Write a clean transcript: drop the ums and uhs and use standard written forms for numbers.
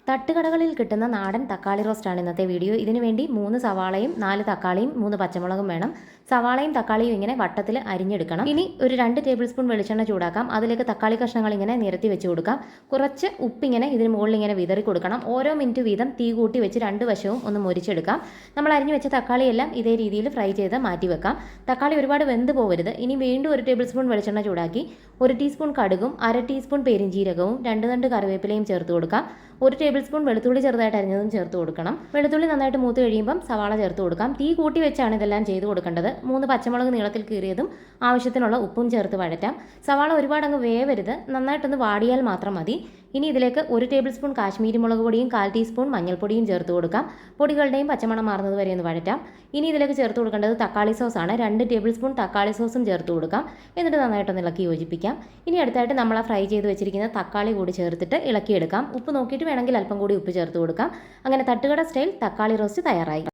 തട്ടുകടകളിൽ കിട്ടുന്ന നാടൻ തക്കാളി റോസ്റ്റാണ് ഇന്നത്തെ വീഡിയോ. ഇതിനു വേണ്ടി 3 സവാളയും 4 തക്കാളിയും 3 പച്ചമുളകും വേണം. സവാളയും തക്കാളിയും ഇങ്ങനെ വട്ടത്തിൽ അരിഞ്ഞെടുക്കണം. ഇനി ഒരു 2 ടേബിൾ സ്പൂൺ വെളിച്ചെണ്ണ ചൂടാക്കാം. അതിലേക്ക് തക്കാളി കഷ്ണങ്ങൾ ഇങ്ങനെ നിരത്തി വെച്ച് കൊടുക്കാം. കുറച്ച് ഉപ്പിങ്ങനെ ഇതിന് മുകളിൽ ഇങ്ങനെ വിതറി കൊടുക്കണം. ഓരോ മിനിറ്റ് വീതം തീ കൂട്ടി വെച്ച് 2 വശവും ഒന്ന് മൊരിച്ചെടുക്കാം. നമ്മൾ അരിഞ്ഞു വെച്ച തക്കാളിയെല്ലാം ഇതേ രീതിയിൽ ഫ്രൈ ചെയ്ത് മാറ്റി വെക്കാം. തക്കാളി ഒരുപാട് വെന്ത് പോകരുത്. ഇനി വീണ്ടും 1 ടേബിൾ സ്പൂൺ വെളിച്ചെണ്ണ ചൂടാക്കി 1 ടീസ്പൂൺ കടുകും 1/2 ടീസ്പൂൺ പെരിഞ്ജീരകവും 2 തണ്ട് കറിവേപ്പിലയും ചേർത്ത് കൊടുക്കാം. 1 ടേബിൾ സ്പൂൺ വെളുത്തുള്ളി ചെറുതായിട്ട് അരിഞ്ഞതും ചേർത്ത് കൊടുക്കണം. വെളുത്തുള്ളി നന്നായിട്ട് മൂത്ത് കഴിയുമ്പം സവാള ചേർത്ത് കൊടുക്കാം. തീ കൂട്ടി വെച്ചാണ് ഇതെല്ലാം ചെയ്ത് കൊടുക്കേണ്ടത്. 3 പച്ചമുളക് നീളത്തിൽ കീറിയതും ആവശ്യത്തിനുള്ള ഉപ്പും ചേർത്ത് വഴറ്റാം. സവാള ഒരുപാട് അങ്ങ് വേവരുത്, നന്നായിട്ടൊന്ന് വാടിയാൽ മാത്രം മതി. ഇനി ഇതിലേക്ക് 1 ടേബിൾ സ്പൂൺ കാശ്മീരി മുളക് പൊടിയും 1/4 ടീസ്പൂൺ മഞ്ഞൾപ്പൊടിയും ചേർത്ത് കൊടുക്കാം. പൊടികളുടെയും പച്ചമണം മാറുന്നത് വരെ ഒന്ന് വഴറ്റാം. ഇനി ഇതിലേക്ക് ചേർത്ത് കൊടുക്കേണ്ടത് തക്കാളി സോസാണ്. 2 ടേബിൾ സ്പൂൺ തക്കാളി സോസും ചേർത്ത് കൊടുക്കാം. എന്നിട്ട് നന്നായിട്ടൊന്ന് ഇളക്കി യോജിപ്പിക്കാം. ഇനി അടുത്തായിട്ട് നമ്മൾ ഫ്രൈ ചെയ്ത് വെച്ചിരിക്കുന്ന തക്കാളി കൂടി ചേർത്തിട്ട് ഇളക്കിയെടുക്കാം. ഉപ്പ് നോക്കിയിട്ട് വേണമെങ്കിൽ അല്പം കൂടി ഉപ്പ് ചേർത്ത് കൊടുക്കാം. അങ്ങനെ തട്ടുകട സ്റ്റൈൽ തക്കാളി റോസ്റ്റ് തയ്യാറായി.